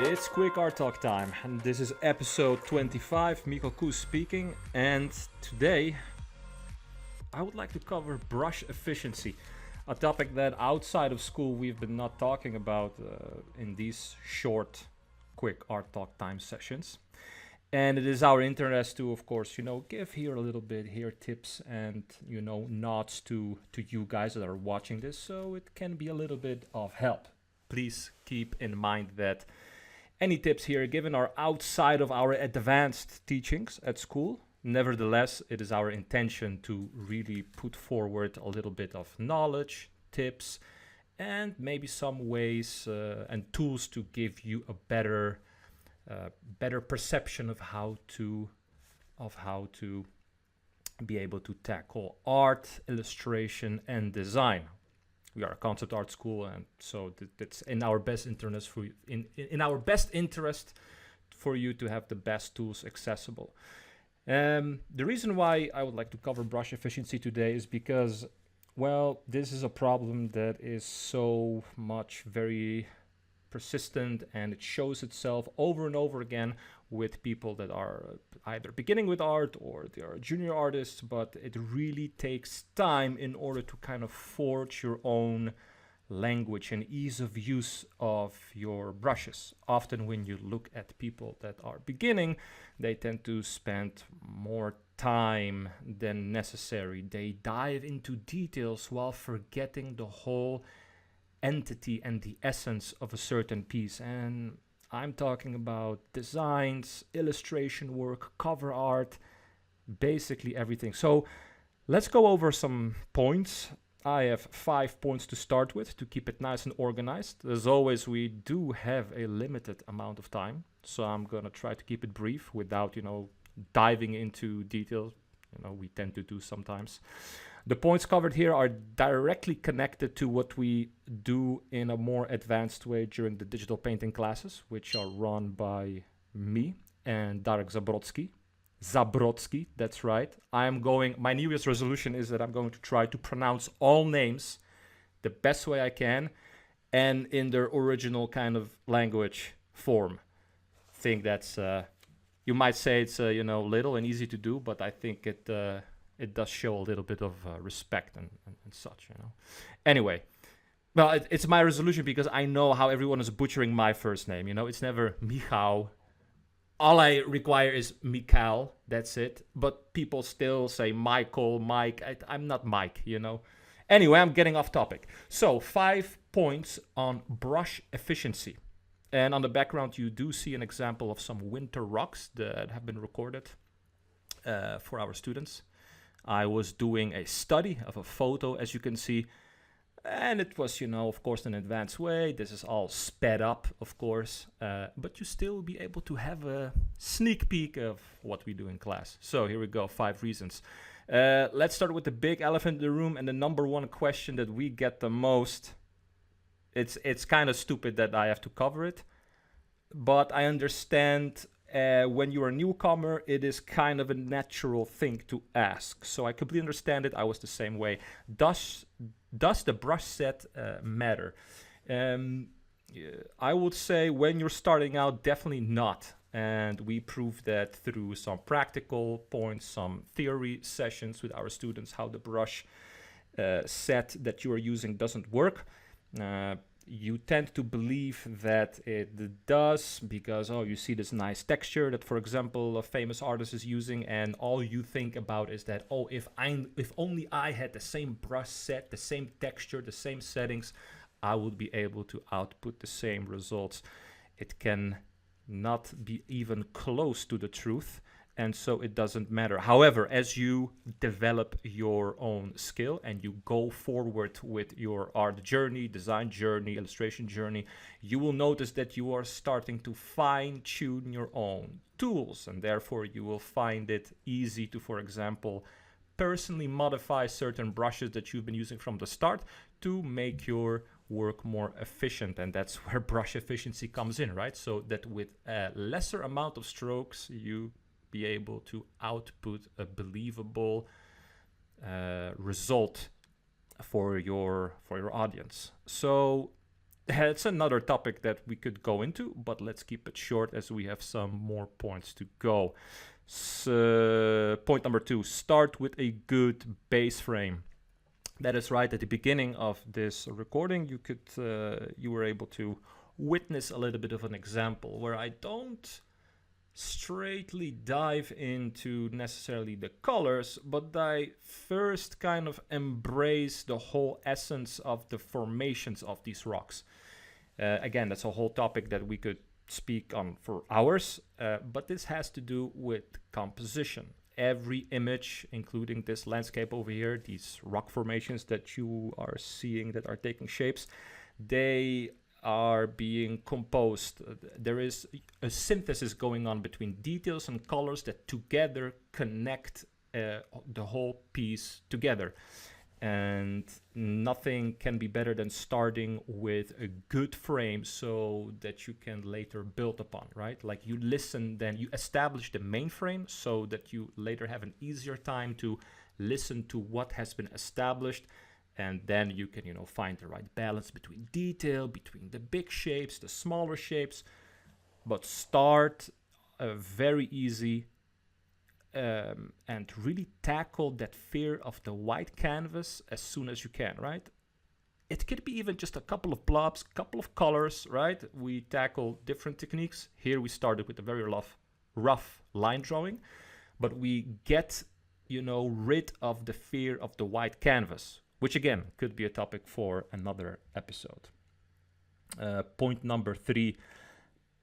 It's Quick Art Talk time, and this is episode 25. Mikkel Koes speaking, and today I would like to cover brush efficiency, a topic that outside of school we've been not talking about in these short, quick art talk time sessions. And it is our interest to, of course, give here a little bit, here tips and, nods to you guys that are watching this, so it can be a little bit of help. Please keep in mind that any tips here given are outside of our advanced teachings at school. Nevertheless, it is our intention to really put forward a little bit of knowledge, tips, and maybe some ways and tools to give you a better perception of how to be able to tackle art, illustration, and design. We are a concept art school, and so it's in our best interest for you, in our best interest for you to have the best tools accessible. The reason why I would like to cover brush efficiency today is because, well, this is a problem that is so much very persistent, and it shows itself over and over again with people that are either beginning with art or they are junior artists, but it really takes time in order to kind of forge your own language and ease of use of your brushes. Often when you look at people that are beginning, they tend to spend more time than necessary. They dive into details while forgetting the whole entity and the essence of a certain piece. And I'm talking about designs, illustration work, cover art, basically everything. So let's go over some points. I have 5 points to start with to keep it nice and organized. As always, we do have a limited amount of time, so I'm gonna try to keep it brief without, diving into details. We tend to do sometimes. The points covered here are directly connected to what we do in a more advanced way during the digital painting classes, which are run by me and Darek Zabrodsky. Zabrodsky, that's right. My New Year's resolution is that I'm going to try to pronounce all names the best way I can and in their original kind of language form. I think that's, you might say it's, little and easy to do, but I think it does show a little bit of respect and such, Anyway, well, it's my resolution because I know how everyone is butchering my first name, It's never Michał. All I require is Mikhail, that's it. But people still say Michael, Mike. I'm not Mike, Anyway, I'm getting off topic. So 5 points on brush efficiency. And on the background, you do see an example of some winter rocks that have been recorded for our students. I was doing a study of a photo, as you can see, and it was, of course, in an advanced way. This is all sped up, of course, but you still be able to have a sneak peek of what we do in class. So here we go, 5 reasons. Let's start with the big elephant in the room, and the number one question that we get the most. It's kind of stupid that I have to cover it, but I understand when you're a newcomer, it is kind of a natural thing to ask. So I completely understand it. I was the same way. Does the brush set matter? I would say when you're starting out, definitely not. And we proved that through some practical points, some theory sessions with our students, how the brush set that you are using doesn't work. You tend to believe that it does because, you see this nice texture that, for example, a famous artist is using, and all you think about is that, if only I had the same brush set, the same texture, the same settings, I would be able to output the same results. It can not be even close to the truth, and so it doesn't matter. However, as you develop your own skill and you go forward with your art journey, design journey, illustration journey, you will notice that you are starting to fine-tune your own tools, and therefore you will find it easy to, for example, personally modify certain brushes that you've been using from the start to make your work more efficient. And that's where brush efficiency comes in, right? So that with a lesser amount of strokes, you be able to output a believable result for your audience. So It's another topic that we could go into, but let's keep it short as we have some more points to go. So, point number 2, start with a good base frame. That is right. At the beginning of this recording, you were able to witness a little bit of an example where I don't straightly dive into necessarily the colors, but I first kind of embrace the whole essence of the formations of these rocks. Again, that's a whole topic that we could speak on for hours, but this has to do with composition. Every image, including this landscape over here, these rock formations that you are seeing that are taking shapes, they are being composed. There is a synthesis going on between details and colors that together connect the whole piece together. And nothing can be better than starting with a good frame so that you can later build upon, right? Like you listen, then you establish the main frame so that you later have an easier time to listen to what has been established. And then you can, find the right balance between detail, between the big shapes, the smaller shapes. But start very easy and really tackle that fear of the white canvas as soon as you can, right? It could be even just a couple of blobs, couple of colors, right? We tackle different techniques. Here we started with a very rough line drawing, but we get, rid of the fear of the white canvas, which again could be a topic for another episode. Point number 3,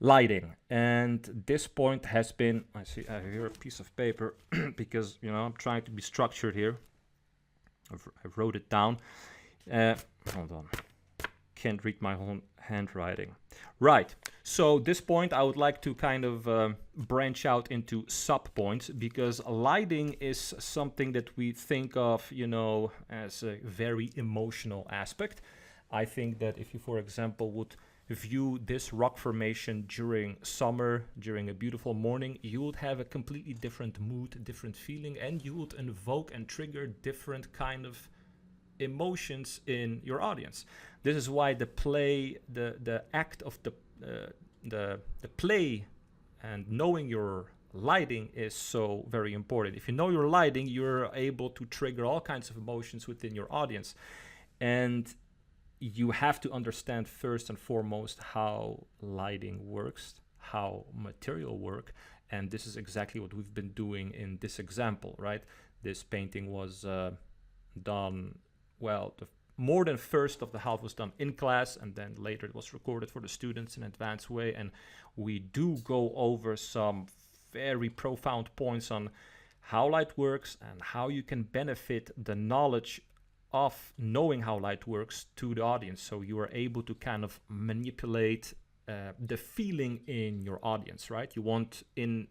lighting. And this point has been, I have here a piece of paper because, I'm trying to be structured here. I wrote it down. Hold on. Can't read my own handwriting. Right. So this point I would like to kind of branch out into sub-points because lighting is something that we think of, as a very emotional aspect. I think that if you, for example, would view this rock formation during summer, during a beautiful morning, you would have a completely different mood, different feeling, and you would invoke and trigger different kind of emotions in your audience. This is why the play, the act of the play and knowing your lighting is so very important. If you know your lighting, you're able to trigger all kinds of emotions within your audience. And you have to understand first and foremost how lighting works, how material work, and this is exactly what we've been doing in this example, right? This painting was done, more than first of the half was done in class, and then later it was recorded for the students in an advanced way, and we do go over some very profound points on how light works and how you can benefit the knowledge of knowing how light works to the audience, so you are able to kind of manipulate the feeling in your audience, right? You want in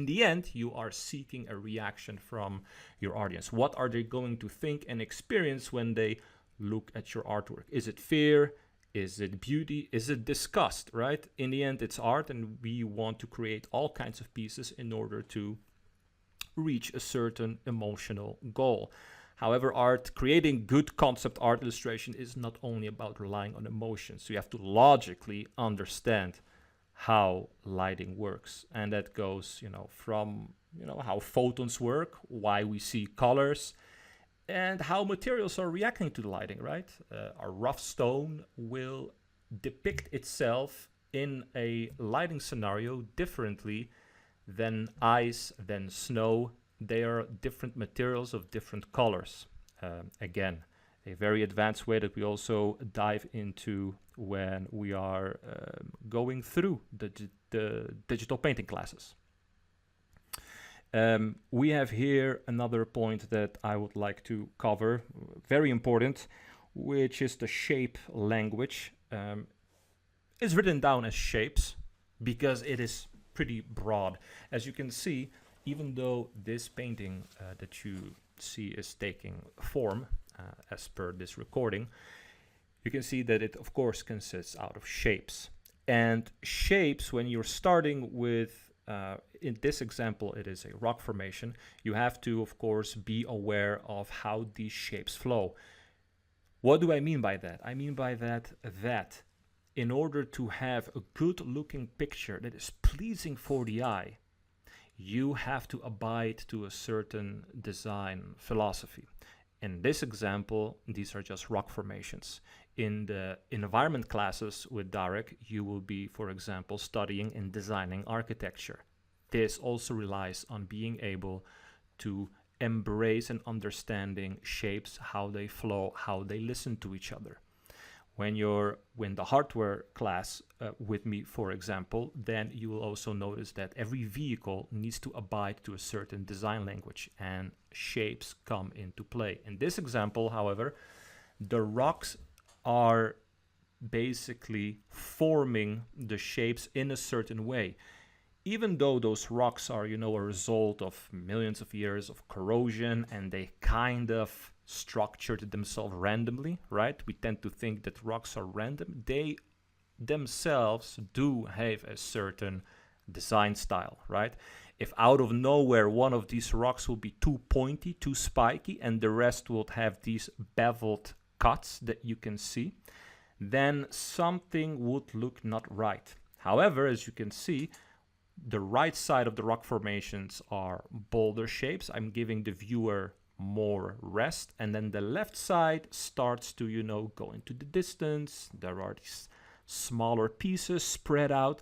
the end, you are seeking a reaction from your audience. What are they going to think and experience when they look at your artwork? Is it fear? Is it beauty? Is it disgust, right? In the end, it's art, and we want to create all kinds of pieces in order to reach a certain emotional goal. However, creating good concept art illustration is not only about relying on emotions. So you have to logically understand how lighting works. And that goes, from, how photons work, why we see colors, and how materials are reacting to the lighting, right? A rough stone will depict itself in a lighting scenario differently than ice, than snow. They are different materials of different colors. Again, a very advanced way that we also dive into when we are going through the digital painting classes. We have here another point that I would like to cover, very important, which is the shape language. It's written down as shapes because it is pretty broad. As you can see, even though this painting that you see is taking form as per this recording, you can see that it of course consists out of shapes. And shapes, when you're starting with, in this example, it is a rock formation, you have to of course be aware of how these shapes flow. What do I mean by that? I mean by that in order to have a good looking picture that is pleasing for the eye, you have to abide to a certain design philosophy. In this example, these are just rock formations. In the environment classes with Darek, you will be, for example, studying and designing architecture. This also relies on being able to embrace and understanding shapes, how they flow, how they listen to each other. When you're in the hardware class with me, for example, then you will also notice that every vehicle needs to abide to a certain design language and shapes come into play. In this example, however, the rocks are basically forming the shapes in a certain way. Even though those rocks are, a result of millions of years of corrosion and they kind of structured themselves randomly, right? We tend to think that rocks are random. They themselves do have a certain design style, right? If out of nowhere one of these rocks will be too pointy, too spiky, and the rest will have these beveled cuts that you can see, then something would look not right. However, as you can see, the right side of the rock formations are boulder shapes. I'm giving the viewer more rest, and then the left side starts to go into the distance. There are these smaller pieces spread out,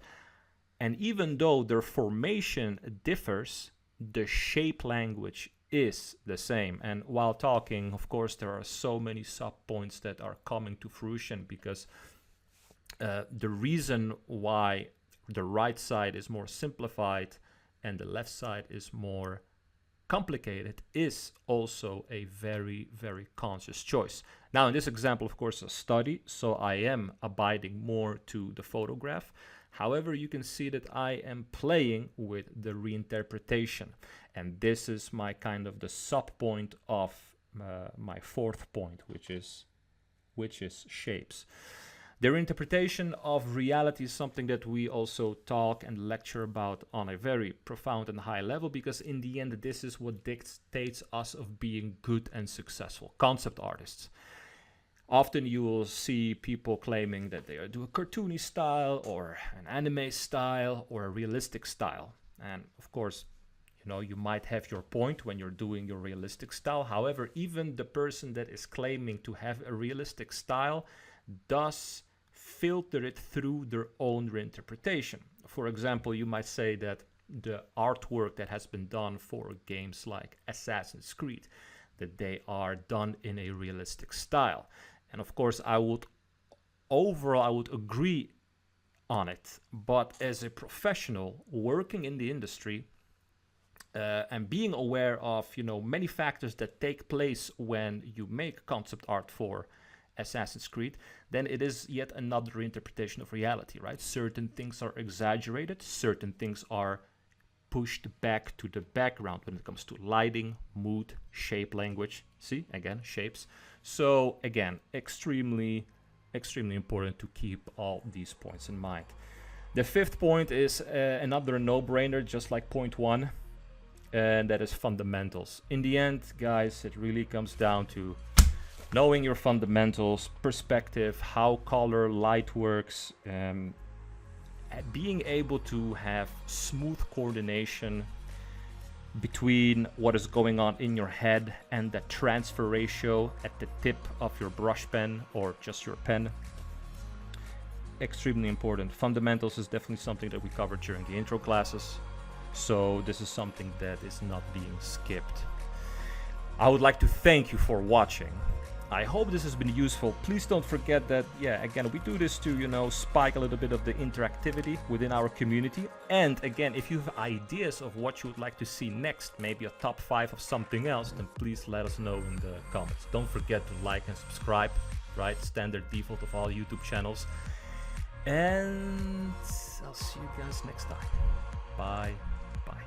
and even though their formation differs, the shape language is the same. And while talking, of course, there are so many sub points that are coming to fruition, because the reason why the right side is more simplified and the left side is more complicated is also a very, very conscious choice. Now, in this example, of course, a study, so I am abiding more to the photograph. However, you can see that I am playing with the reinterpretation, and this is my kind of the sub point of my fourth point, which is shapes. Their interpretation of reality is something that we also talk and lecture about on a very profound and high level, because in the end, this is what dictates us of being good and successful concept artists. Often you will see people claiming that they do a cartoony style or an anime style or a realistic style. And of course, you might have your point when you're doing your realistic style. However, even the person that is claiming to have a realistic style does filter it through their own reinterpretation. For example, you might say that the artwork that has been done for games like Assassin's Creed, that they are done in a realistic style. And of course, I would agree on it. But as a professional working in the industry and being aware of many factors that take place when you make concept art for Assassin's Creed, then it is yet another interpretation of reality, right? Certain things are exaggerated, certain things are pushed back to the background when it comes to lighting, mood, shape language. See, again, shapes. So again, extremely, extremely important to keep all these points in mind. The fifth point is another no-brainer, just like point one, and that is fundamentals. In the end, guys, it really comes down to knowing your fundamentals, perspective, how color, light works, being able to have smooth coordination between what is going on in your head and the transfer ratio at the tip of your brush pen or just your pen. Extremely important. Fundamentals is definitely something that we covered during the intro classes, so this is something that is not being skipped. I would like to thank you for watching. I hope this has been useful. Please don't forget that, again, we do this to, spike a little bit of the interactivity within our community. And again, if you have ideas of what you would like to see next, maybe a top 5 of something else, then please let us know in the comments. Don't forget to like and subscribe, right? Standard default of all YouTube channels. And I'll see you guys next time. Bye. Bye.